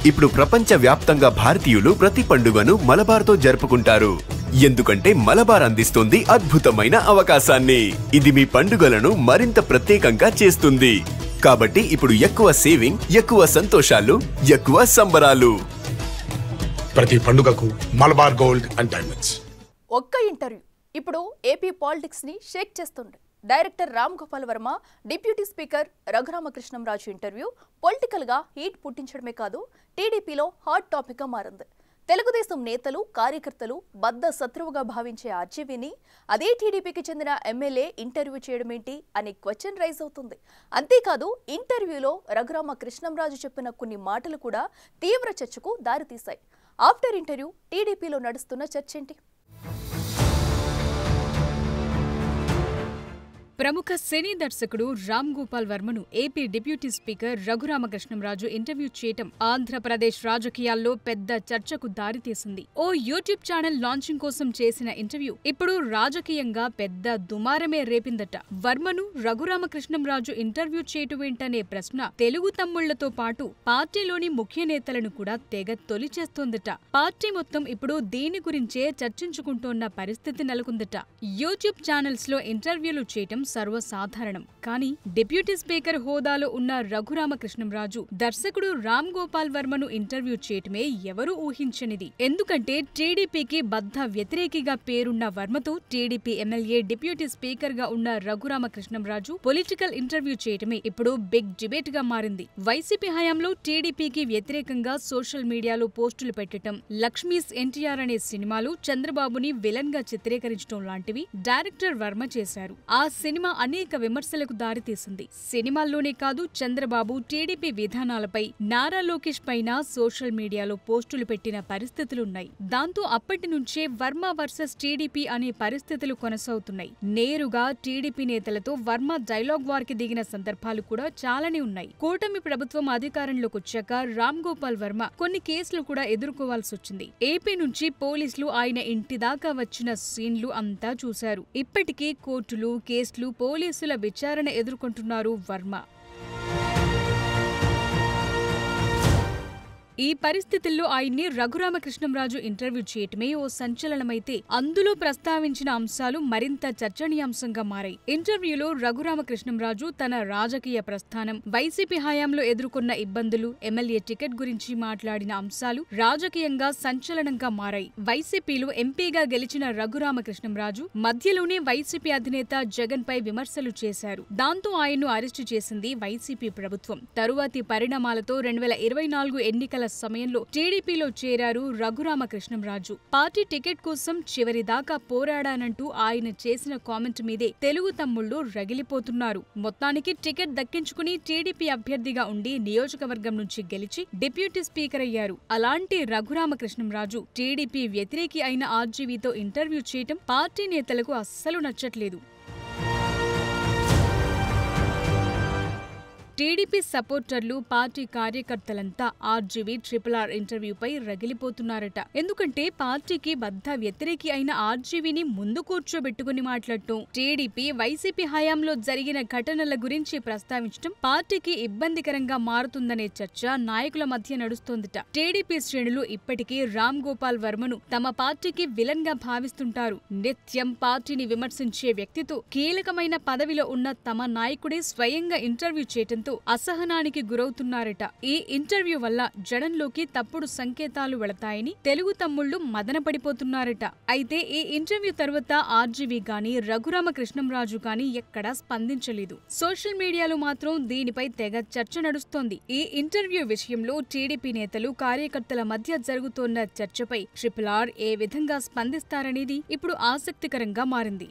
ఇప్పుడు ప్రపంచ వ్యాప్తంగా భారతీయులు ప్రతి పండుగను మలబార్తో జరుపుకుంటారు. ఎందుకంటే మలబార్ అందిస్తుంది అద్భుతమైన అవకాశాన్ని. ఇది మీ పండుగలను మరింత ప్రత్యేకంగా చేస్తుంది. కాబట్టి ఇప్పుడు ఎక్కువ సేవింగ్, ఎక్కువ సంతోషాలు, ఎక్కువ సంబరాలు. ప్రతి పండుగకు మలబార్ గోల్డ్ అండ్ డైమండ్స్. ఒక్క ఇంటర్వ్యూ ఇప్పుడు ఏపీ పాలిటిక్స్ ని షేక్ చేస్తుంది. Director Ram Gopal Varma, deputy speaker Raghuramakrishnamraju interview political గా హీట్ పుట్టించడమే కాదు, టీడీపీలో హాట్ టాపిక్ గా మారింది. తెలుగుదేశం నేతలు, కార్యకర్తలు బద్ద శత్రువుగా భావించే ఆర్జీవీని అదే టీడీపీకి చెందిన ఎమ్మెల్యే ఇంటర్వ్యూ చేయడమేంటి అనే క్వశ్చన్ రైజ్ అవుతుంది. అంతేకాదు, ఇంటర్వ్యూలో రఘురామకృష్ణంరాజు చెప్పిన కొన్ని మాటలు కూడా తీవ్ర చర్చకు దారితీశాయి. ఆఫ్టర్ ఇంటర్వ్యూ టీడీపీలో నడుస్తున్న చర్చ ఏంటి? ప్రముఖ సినీ దర్శకుడు రామ్ గోపాల్ వర్మను AP deputy speaker Raghuramakrishnamraju interview చేయటం ఆంధ్రప్రదేశ్ రాజకీయాల్లో పెద్ద చర్చకు దారితీసింది. ఓ యూట్యూబ్ ఛానల్ లాంచింగ్ కోసం చేసిన ఇంటర్వ్యూ ఇప్పుడు రాజకీయంగా పెద్ద దుమారమే రేపిందట. వర్మను రఘురామకృష్ణంరాజు ఇంటర్వ్యూ చేయటమేంటనే ప్రశ్న తెలుగు తమ్ముళ్లతో పాటు పార్టీలోని ముఖ్య నేతలను కూడా తెగ తొలిచేస్తోందట. పార్టీ మొత్తం ఇప్పుడు దీని గురించే చర్చించుకుంటోన్న పరిస్థితి నెలకొందట. యూట్యూబ్ ఛానల్స్ లో ఇంటర్వ్యూలు చేయటం సర్వసాధారణం. కానీ డిప్యూటీ స్పీకర్ హోదాలో ఉన్న రఘురామకృష్ణంరాజు దర్శకుడు రామ్ గోపాల్ వర్మను ఇంటర్వ్యూ చేయటమే ఎవరూ ఊహించనిది. ఎందుకంటే టీడీపీకి బద్ద వ్యతిరేకిగా పేరున్న వర్మతో టీడీపీ ఎమ్మెల్యే డిప్యూటీ స్పీకర్ గా ఉన్న రఘురామకృష్ణంరాజు పొలిటికల్ ఇంటర్వ్యూ చేయటమే ఇప్పుడు బిగ్ డిబేట్ గా మారింది. వైసీపీ హయాంలో టీడీపీకి వ్యతిరేకంగా సోషల్ మీడియాలో పోస్టులు పెట్టడం, లక్ష్మీస్ ఎన్టీఆర్ అనే సినిమాలో చంద్రబాబుని విలన్ గా చిత్రీకరించడం లాంటివి డైరెక్టర్ వర్మ చేశారు. ఆ సినిమా అనేక విమర్శలకు దారితీసింది. సినిమాల్లోనే కాదు, చంద్రబాబు, టీడీపీ విధానాలపై, నారా లోకేష్ పైన సోషల్ మీడియాలో పోస్టులు పెట్టిన పరిస్థితులున్నాయి. దాంతో అప్పటి నుంచే వర్మ వర్సెస్ టీడీపీ అనే పరిస్థితులు కొనసాగుతున్నాయి. నేరుగా టీడీపీ నేతలతో వర్మ డైలాగ్ వార్ కి దిగిన సందర్భాలు కూడా చాలానే ఉన్నాయి. కూటమి ప్రభుత్వం అధికారంలోకి వచ్చాక రామ్ గోపాల్ వర్మ కొన్ని కేసులు కూడా ఎదుర్కోవాల్సి వచ్చింది. ఏపీ నుంచి పోలీసులు ఆయన ఇంటి దాకా వచ్చిన సీన్లు అంతా చూశారు. ఇప్పటికీ కోర్టులు, కేసులు, పోలీసుల విచారణ ఎదుర్కొంటున్నారు వర్మ. ఈ పరిస్థితుల్లో ఆయన్ని రఘురామకృష్ణంరాజు ఇంటర్వ్యూ చేయటమే ఓ సంచలనమైతే అందులో ప్రస్తావించిన అంశాలు మరింత చర్చనీయాంశంగా మారాయి. ఇంటర్వ్యూలో రఘురామకృష్ణంరాజు తన రాజకీయ ప్రస్థానం, వైసీపీ హయాంలో ఎదుర్కొన్న ఇబ్బందులు, ఎమ్మెల్యే టికెట్ గురించి మాట్లాడిన అంశాలు రాజకీయంగా సంచలనంగా మారాయి. వైసీపీలో ఎంపీగా గెలిచిన రఘురామకృష్ణంరాజు మధ్యలోనే వైసీపీ అధినేత జగన్ పై విమర్శలు చేశారు. దాంతో ఆయన్ను అరెస్టు చేసింది వైసీపీ ప్రభుత్వం. తరువాతి పరిణామాలతో 2024 ఎన్నికల సమయంలో టీడీపీలో చేరారు రఘురామకృష్ణంరాజు. పార్టీ టికెట్ కోసం చివరిదాకా పోరాడానంటూ ఆయన చేసిన కామెంట్ మీదే తెలుగు తమ్ముళ్లు రగిలిపోతున్నారు. మొత్తానికి టికెట్ దక్కించుకుని టీడీపీ అభ్యర్థిగా ఉండి నియోజకవర్గం నుంచి గెలిచి డిప్యూటీ స్పీకర్ అయ్యారు. అలాంటి రఘురామకృష్ణంరాజు టీడీపీ వ్యతిరేకి అయిన ఆర్జీవీతో ఇంటర్వ్యూ చేయటం పార్టీ నేతలకు అస్సలు నచ్చట్లేదు. టీడీపీ సపోర్టర్లు, పార్టీ కార్యకర్తలంతా ఆర్జీవీ RRR ఇంటర్వ్యూపై రగిలిపోతున్నారట. ఎందుకంటే పార్టీకి బద్ద వ్యతిరేకి అయిన ఆర్జీవీని ముందు కూర్చోబెట్టుకుని మాట్లాడటం, టీడీపీ, వైసీపీ హయాంలో జరిగిన ఘటనల గురించి ప్రస్తావించడం పార్టీకి ఇబ్బందికరంగా మారుతుందనే చర్చ నాయకుల మధ్య నడుస్తోందట. టీడీపీ శ్రేణులు ఇప్పటికీ రామ్ గోపాల్ వర్మను తమ పార్టీకి విలన్ గా భావిస్తుంటారు. నిత్యం పార్టీని విమర్శించే వ్యక్తితో కీలకమైన పదవిలో ఉన్న తమ నాయకుడే స్వయంగా ఇంటర్వ్యూ చేయటంతో అసహనానికి గురవుతున్నారట. ఈ ఇంటర్వ్యూ వల్ల జనంలోకి తప్పుడు సంకేతాలు వెళతాయని తెలుగు తమ్ముళ్లు మదనపడిపోతున్నారట. అయితే ఈ ఇంటర్వ్యూ తర్వాత ఆర్జీవీ గాని, రఘురామకృష్ణంరాజు గాని ఎక్కడా స్పందించలేదు. సోషల్ మీడియాలో మాత్రం దీనిపై తెగ చర్చ నడుస్తోంది. ఈ ఇంటర్వ్యూ విషయంలో టీడీపీ నేతలు, కార్యకర్తల మధ్య జరుగుతోన్న చర్చపై RRR ఏ విధంగా స్పందిస్తారనేది ఇప్పుడు ఆసక్తికరంగా మారింది.